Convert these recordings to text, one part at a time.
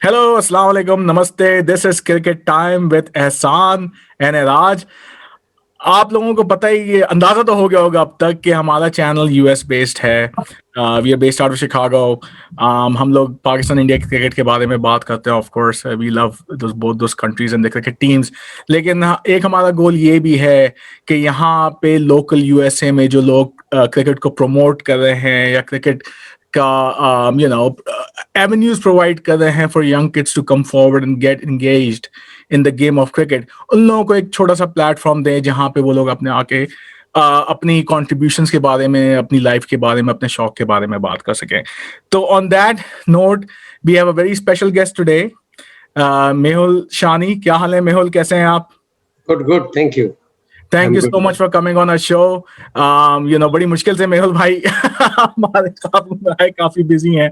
Hello, अस्सलाम वालेकुम, नमस्ते। This is cricket time with एहसान एंड एराज। आप लोगों को पता ही, ये अंदाजा तो हो गया होगा अब तक कि हमारा चैनल यूएस बेस्ड है। We are based out of Chicago. हम लोग पाकिस्तान इंडिया क्रिकेट के बारे में बात करते हैं। Of course we love both those countries and the cricket teams. लेकिन एक हमारा गोल ये भी है कि यहाँ पे लोकल यूएसए में जो लोग क्रिकेट को प्रमोट कर रहे हैं या क्रिकेट का avenues प्रोवाइड कर रहे हैं for young kids to come forward and get engaged in the game of cricket, उन लोगों को एक छोटा सा प्लेटफॉर्म दें जहां पे वो लोग अपने आके अपनी कॉन्ट्रीब्यूशंस के बारे में, अपनी लाइफ के बारे में, अपने शौक के बारे में बात कर सकें। तो on that note we have a very special guest today, Mehul Shani. क्या हाल है मेहुल, कैसे हैं आप? Good. Thank you. Thank I'm you good. So much for coming on a show. बड़ी मुश्किल से मेहुल भाई हमारे साथ में आए, काफी बिजी हैं।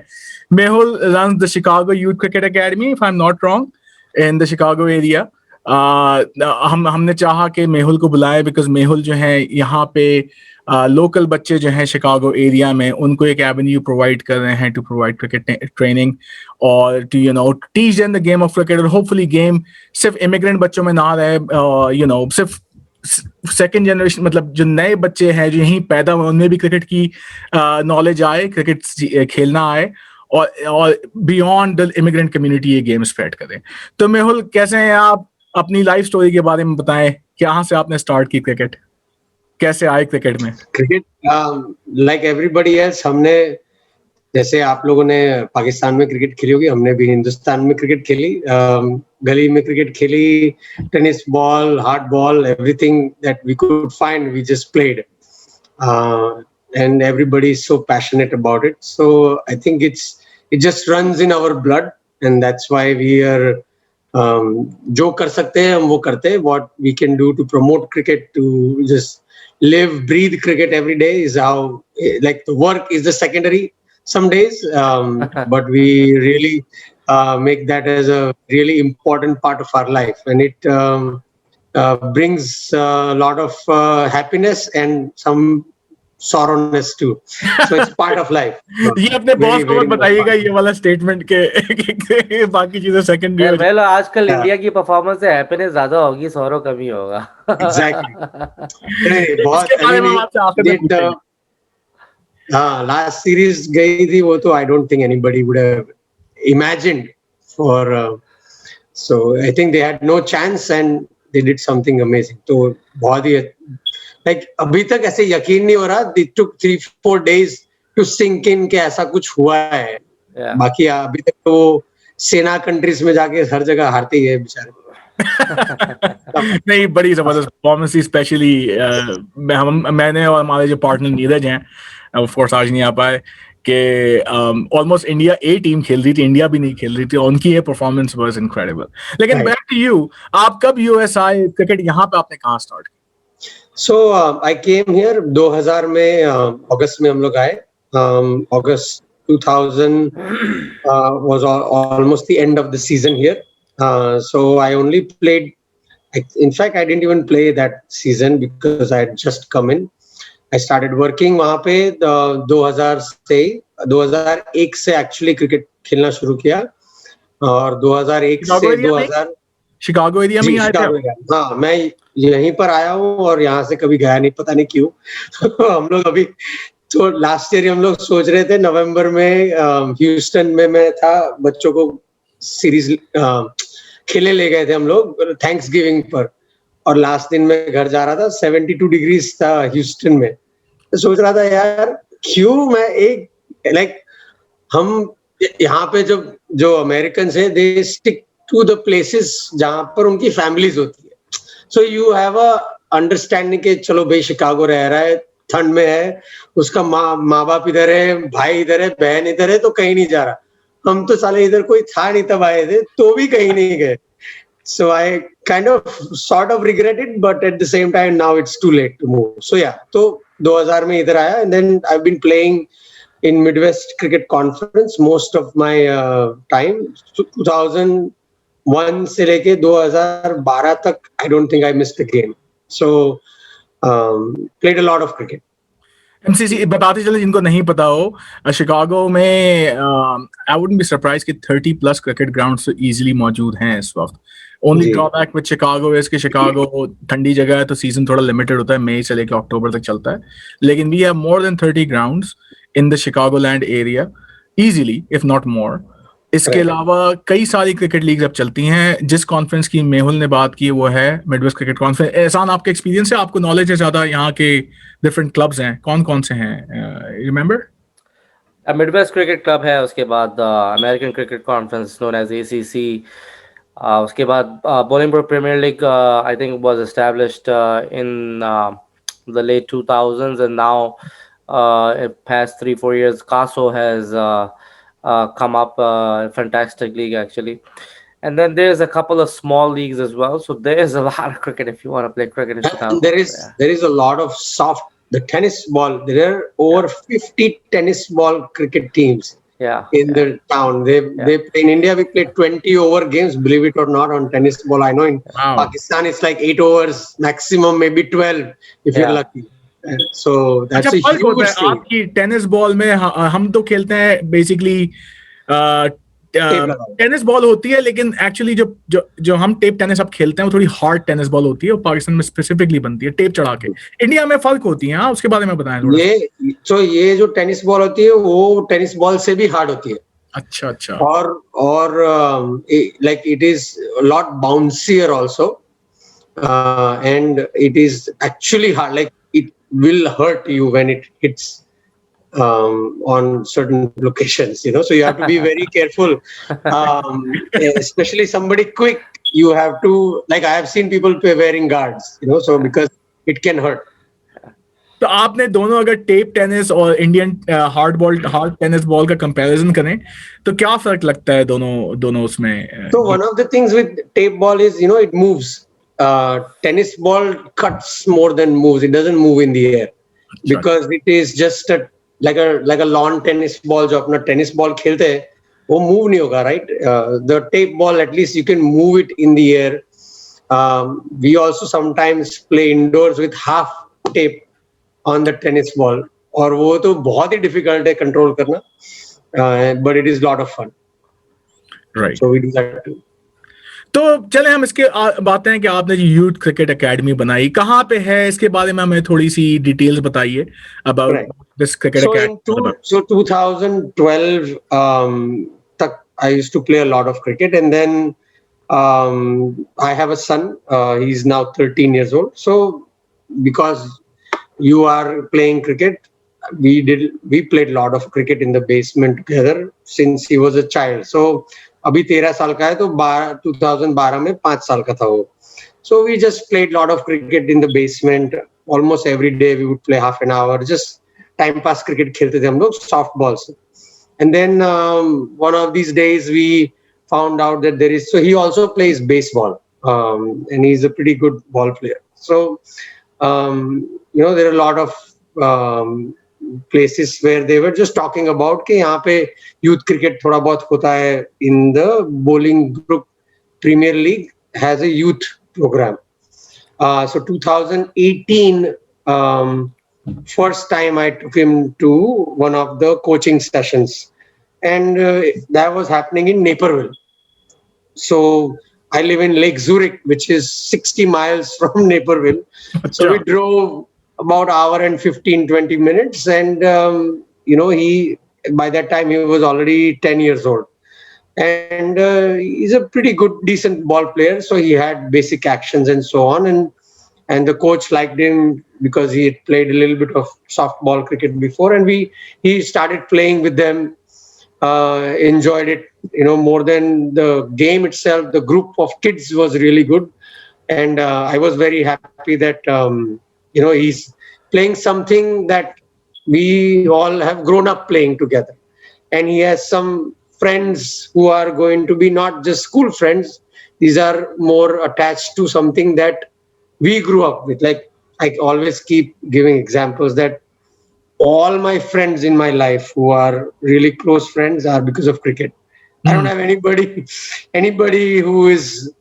Mehul runs the Chicago Youth Cricket Academy, if I'm not wrong, in the Chicago area. हमने चाहा कि मेहुल को बुलाए बिकॉज मेहुल जो है यहाँ पे लोकल बच्चे जो हैं शिकागो एरिया में, उनको एक एवेन्यू प्रोवाइड कर रहे हैं टू प्रोवाइड क्रिकेट ट्रेनिंग और to teach them the game of cricket. और होपफुली गेम सिर्फ इमिग्रेंट बच्चों में ना रहे, सिर्फ सेकेंड जनरेशन, मतलब जो नए बच्चे हैं जो यहीं पैदा हुए, उनमें भी क्रिकेट की नॉलेज आए, क्रिकेट खेलना आए और बियॉन्ड द इमिग्रेंट कम्युनिटी ये गेम स्प्रेड करें। तो मेहुल, कैसे हैं आप? अपनी लाइफ स्टोरी के बारे में बताएं, कहाँ से आपने स्टार्ट की क्रिकेट, कैसे आए क्रिकेट में? क्रिकेट like everybody else, हमने जैसे आप लोगों ने पाकिस्तान में क्रिकेट खेली होगी, हमने भी हिंदुस्तान में क्रिकेट खेली। गली में क्रिकेट खेली, tennis ball, hard ball, everything that we could find we just played, and everybody is so passionate about it. So I think it just runs in our blood, and that's why we are जो कर सकते हैं हम वो करते हैं. What we can do to promote cricket, to just live, breathe cricket every day is how, like, the work is the secondary some days, but we really make that as a really important part of our life, and it brings a lot of happiness and some sorrowness too. So it's part of life. ये अपने boss को मत बताइएगा ये वाला statement के बाकी चीजें सेकंडरी हो वेल आजकल इंडिया की परफॉर्मेंस से हैप्पीनेस ज्यादा होगी, सौरव कमी होगा। एग्जैक्टली। बहुत हाँ, लास्ट सीरीज गई थी वो, तो I don't think anybody would have imagined for, so I think they had no chance and they did something amazing. तो बहुत ही लाइक अभी तक ऐसे यकीन नहीं हो रहा. It took 3-4 days to sink in कि ऐसा कुछ हुआ है. बाकी अभी तक तो सेना कंट्रीज में जाके हर जगह हारती है बेचारे. नहीं, बड़ी जबरदस्त परफॉर्मेंस थी, स्पेशली मैंने और हमारे जो पार्टनर नीरज हैं, ऑफ कोर्स आज नहीं आ पाए, कि ऑलमोस्ट इंडिया ए टीम खेल रही थी, इंडिया भी नहीं खेल रही थी, उनकी ये परफॉर्मेंस वाज इनक्रेडिबल. लेकिन बैक टू यू, आप कब यूएस आए, क्रिकेट यहाँ पे आपने कहाँ स्टार्ट किया? So I came here 2000 में, अगस्त में हम लोग आए. August 2000 was almost the end of the season here. So I only played, in fact I didn't even play that season because I had just come in. I started working वहाँ पे 2001 से actually cricket खेलना शुरू किया, और 2001 से 2000 Chicago area में आए थे? हाँ, मैं यहीं पर आया हूँ और यहाँ से कभी गया नहीं, पता नहीं क्यों. हम लोग अभी तो लास्ट ईयर हम लोग सोच रहे थे नवंबर में, ह्यूस्टन में मैं था, बच्चों को सीरीज खेले ले गए थे हम लोग थैंक्स गिविंग पर, और लास्ट दिन में घर जा रहा था, 72 डिग्रीज था ह्यूस्टन में. तो सोच रहा था यार क्यों मैं हम यहाँ पे जो अमेरिकन है, they stick to the places जहाँ पर उनकी फैमिलीज होती है. So you have a understanding के चलो भाई शिकागो रह रहा है, ठंड में है, उसका माँ बाप इधर है, भाई इधर है, बहन इधर है, तो कहीं नहीं जा रहा. हम तो साले इधर कोई था नहीं तब आए थे, तो भी कहीं नहीं गए. So I kind of sort of regret it, but at the same time now it's too late to move. So yeah, तो 2000 में इधर आया, and then I've been playing in Midwest Cricket Conference most of my time. 2001 से लेके 2012 तक I don't think I missed a game. So played a lot of cricket. MCC बताते चले जिनको नहीं पता हो, शिकागो में आई वुडंट बी सरप्राइज कि 30 प्लस क्रिकेट ग्राउंड्स इजीली मौजूद हैं इस वक्त. Only the drawback with Chicago is कि शिकागो ठंडी जगह है तो सीजन थोड़ा लिमिटेड होता है, मई से लेकर अक्टूबर तक चलता है. लेकिन we have more than 30 grounds in the Chicago land area easily if not more. इसके राइट अलावा कई सारी क्रिकेट लीग्स अब चलती हैं. जिस कॉन्फ्रेंस की मेहुल ने बात की वो है मिडवेस्ट क्रिकेट कॉन्फ्रेंस. एहसान, आपके एक्सपीरियंस है, आपको नॉलेज है ज्यादा, यहाँ के डिफरेंट क्लब्स हैं, कौन कौन से हैं, रिमेंबर? मिडवेस्ट क्रिकेट क्लब है, उसके बाद American cricket conference known as ACC, उसके बाद Bolingbrook premier league I think was established in the late 2000s, and now in past 3-4 years CASO has come up, fantastic league actually. And then there's a couple of small leagues as well, so there's a lot of cricket if you want to play cricket in and Chicago. Yeah, there is a lot of soft the tennis ball. There are over 50 tennis ball cricket teams yeah, in yeah. the town. They play in India. We play 20 over games, believe it or not, on tennis ball. I know in Wow. Pakistan it's like 8 overs maximum, maybe 12 if you're Yeah. lucky. So that's अच्छा, a फर्क होता huge है thing. आपकी tennis ball में. हम तो खेलते हैं बेसिकली Tape लगाओ. टेनिस बॉल होती है, लेकिन एक्चुअली जो जो जो हम टेप टेनिस अब खेलते हैं वो थोड़ी हार्ड टेनिस बॉल होती है, वो पाकिस्तान में स्पेसिफिकली बनती है टेप चढ़ा के. इंडिया में फर्क होती है. हाँ, उसके बारे में बताएं थोड़ा. ये जो टेनिस बॉल होती है वो टेनिस बॉल से भी हार्ड होती है. अच्छा अच्छा. और like it is a lot bouncier also, and it is actually hard, like it will hurt you when it hits on certain locations, so you have to be very careful, especially somebody quick. You have to, like, I have seen people wearing guards, so because it can hurt. तो आपने दोनों अगर tape tennis और Indian hard tennis ball का comparison करें तो क्या फर्क लगता है दोनों उसमें? So one of the things with tape ball is, it moves. Tennis ball cuts more than moves. It doesn't move in the air because it is just like a lawn tennis ball. जो अपना tennis ball खेलते हैं वो move नहीं होगा, right? The tape ball, at least you can move it in the air. We also sometimes play indoors with half tape on the tennis ball, और वो तो बहुत ही difficult है control करना, but it is a lot of fun. Right. So we do that too. तो चले हम इसके बात हैं कि आपने जो यूथ क्रिकेट एकेडमी बनाई कहाँ पे है, इसके बारे में हमें थोड़ी सी डिटेल्स बताइए about this cricket academy. So 2012 तक I used to play a lot of cricket, and then I have a son. He's now 13 years old. So because you are playing cricket, we played a lot of cricket in the basement together since he was a child. So अभी 13 साल का है तो 2012 में 5 साल का था वो. So we just played a lot of cricket in the basement. Almost every day we would play half an hour. Just time pass cricket खेलते थे हम लोग, soft balls. And then one of these days we found out that so he also plays baseball, and he's a pretty good ball player. So there are a lot of places where they were just talking about कि यहाँ पे youth cricket थोड़ा बहुत होता है. In the Bolingbrook Premier League has a youth program. So 2018, first time I took him to one of the coaching sessions, and that was happening in Naperville. So I live in Lake Zurich, which is 60 miles from Naperville. So we drove about hour and 15-20 minutes, and he, by that time he was already 10 years old, and he's a pretty good, decent ball player. So he had basic actions and so on, and the coach liked him because he had played a little bit of softball cricket before, and he started playing with them. Enjoyed it, more than the game itself. The group of kids was really good, and I was very happy that he's playing something that we all have grown up playing together, and he has some friends who are going to be not just school friends. These are more attached to something that we grew up with. Like, I always keep giving examples that all my friends in my life who are really close friends are because of cricket. I don't have anybody who is,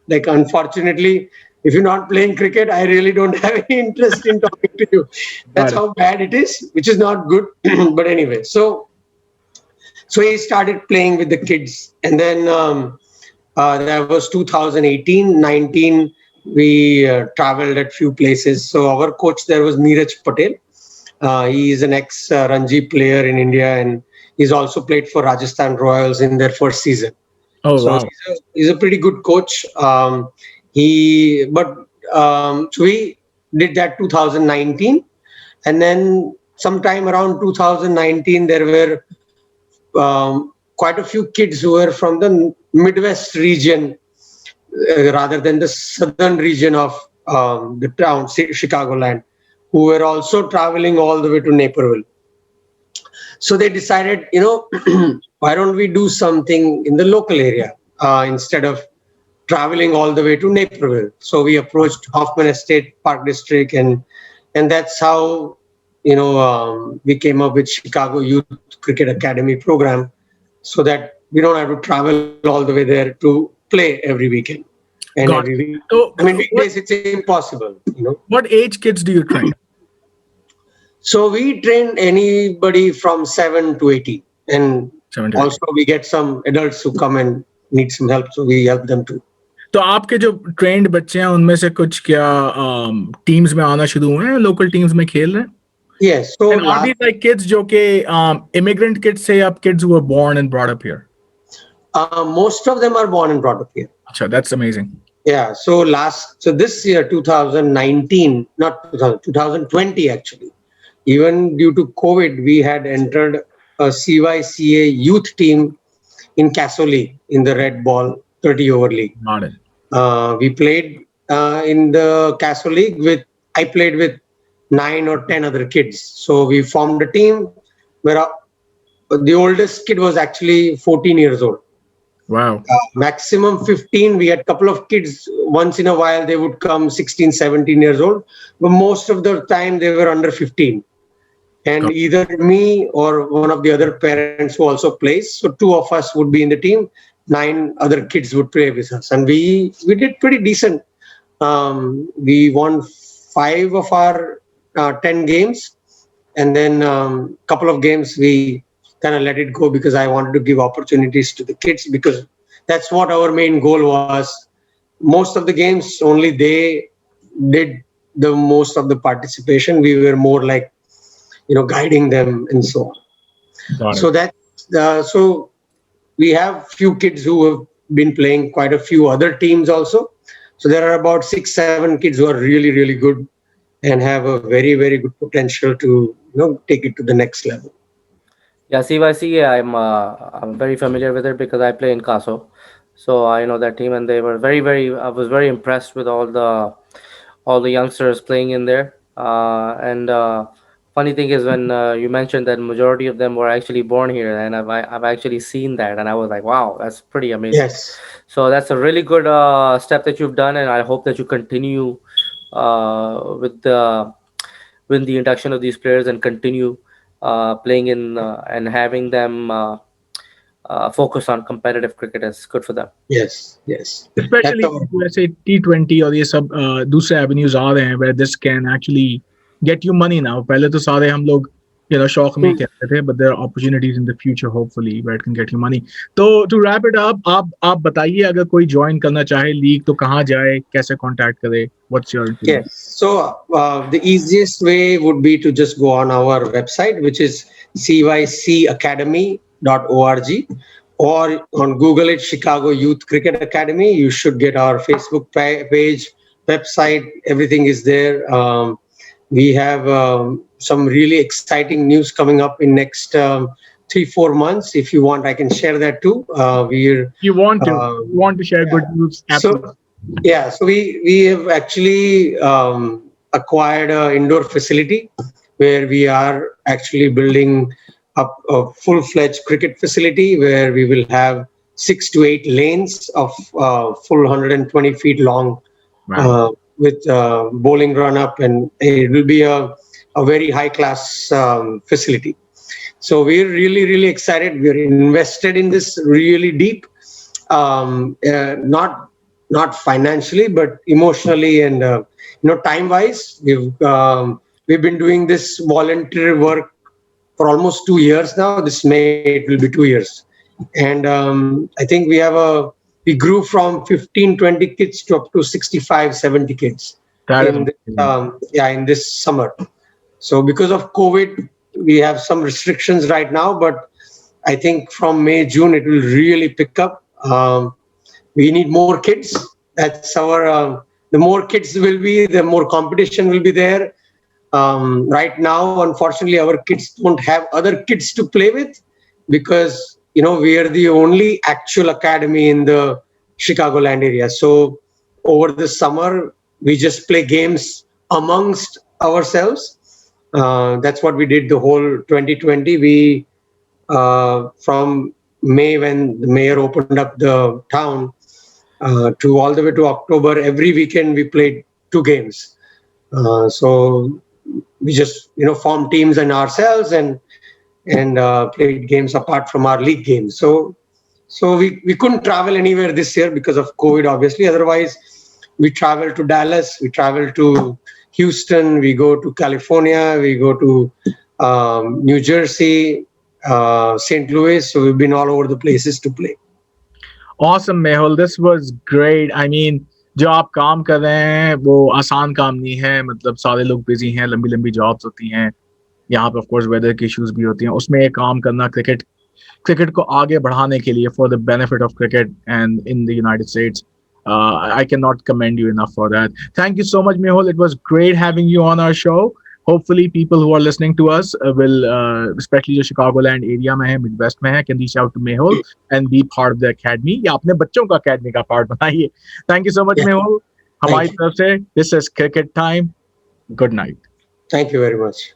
like, unfortunately, if you're not playing cricket, I really don't have any interest in talking to you. That's Got it. how bad it is, which is not good. But anyway, so he started playing with the kids, and then that was 2018, 19. We traveled at few places. So our coach there was Neeraj Patel. He is an ex Ranji player in India, and he's also played for Rajasthan Royals in their first season. Oh So wow. he's a pretty good coach. So we did that 2019, and then sometime around 2019 there were quite a few kids who were from the Midwest region rather than the southern region of the town, Chicagoland, who were also traveling all the way to Naperville. So they decided, why don't we do something in the local area instead of traveling all the way to Naperville? So we approached Hoffman Estate Park District, and that's how we came up with Chicago Youth Cricket Academy program, so that we don't have to travel all the way there to play every weekend and every Got week. it. I mean, So weekdays what it's impossible. what age kids do you train? So we train anybody from 7 to 80, and 70. also we get some adults who come and need some help, so we help them too. तो आपके जो trend बच्चे हैं उनमें से कुछ क्या teams में आना शुरू हुए हैं, लोकल टीम्स में खेल रहे हैं? Yes. So And are these like kids जो कि immigrant kids से या kids who were born and brought up here? most of them are born and brought up here. अच्छा, that's amazing. Yeah. So this year, 2019, not 2020 actually, even due to COVID, we had entered a CYCA youth team in Casoli in the red ball 30 over league. Got it. We played in the Castle League I played with 9 or 10 other kids. So we formed a team where the oldest kid was actually 14 years old. Wow. Maximum 15. We had a couple of kids. Once in a while, they would come 16, 17 years old. But most of the time, they were under 15. And either me or one of the other parents who also plays. So 2 of us would be in the team. 9 other kids would play with us. And we did pretty decent. We won 5 of our 10 games. And then couple of games we kind of let it go because I wanted to give opportunities to the kids, because that's what our main goal was. Most of the games, only they did the most of the participation. We were more like, guiding them and so on. Got So it. so we have few kids who have been playing quite a few other teams also. So there are about 6, 7 kids who are really, really good and have a very, very good potential to take it to the next level. Yeah, CYC, I'm very familiar with it because I play in Caso, so I know that team, and they were very. I was very impressed with all the youngsters playing in there. And funny thing is, when you mentioned that majority of them were actually born here, and I've actually seen that, and I was like, wow, that's pretty amazing. Yes. So that's a really good step that you've done, and I hope that you continue with the induction of these players and continue playing in and having them focus on competitive cricket is good for them. Yes. Yes. That's Especially our जैसे T20 और ये सब दूसरे avenues आ रहे हैं where this can actually get you money now. पहले तो सारे हम लोग शौक में ही कहते थे, but there are opportunities in the future hopefully where it can get you money. तो to wrap it up, आप बताइए अगर कोई join करना चाहे लीग तो कहाँ जाए, कैसे contact करे? What's your opinion? Yes. So the easiest way would be to just go on our website, which is cycacademy.org, or on Google it, Chicago Youth Cricket Academy. You should get our Facebook page, website. Everything is there. We have some really exciting news coming up in next 3-4 months. If you want, I can share that too. You want to share good news? Absolutely. So we have actually acquired an indoor facility where we are actually building up a full-fledged cricket facility where we will have 6 to 8 lanes of full 120 feet long. Wow. With bowling run up, and it will be a very high class facility. So we're really, really excited. We're invested in this really deep. Not not financially, but emotionally and time wise. We've been doing this voluntary work for almost 2 years now. This May it will be 2 years, and I think we grew from 15, 20 kids to up to 65, 70 kids That is in this, amazing. in this summer. So because of COVID, we have some restrictions right now, but I think from May, June, it will really pick up. We need more kids. That's our. The more kids will be, the more competition will be there. Right now, unfortunately, our kids don't have other kids to play with because we are the only actual academy in the Chicagoland area. So over the summer, we just play games amongst ourselves. That's what we did the whole 2020. We from May, when the mayor opened up the town, to all the way to October, every weekend we played 2 games. So we just formed teams and ourselves and played games apart from our league games. So we couldn't travel anywhere this year because of COVID, obviously. Otherwise, we travel to Dallas, we travel to Houston, we go to California, we go to New Jersey, St. Louis. So we've been all over the places to play. Awesome, Mehul. This was great. I mean, जो आप काम कर रहे हैं वो आसान काम नहीं है, मतलब सारे लोग बिजी हैं, लंबी लंबी जॉब्स होती हैं, यहाँ पे ऑफ कोर्स वेदर की इश्यूज भी होती हैं, उसमें ये काम करना क्रिकेट को आगे बढ़ाने के लिए for the benefit of cricket and in the United states. I cannot commend you enough for that. Thank you so much, Mehul. It was great having you on our show. Hopefully, people who are listening to us will, especially जो Chicagoland area में है, Midwest में है, can reach out to Mehul and be part of the academy. या अपने बच्चों का academy का part बनाइए. Thank you so much, Yeah. Mehul. Thank हमारी you. तरफ से this is Cricket Time. Good night. Thank you very much.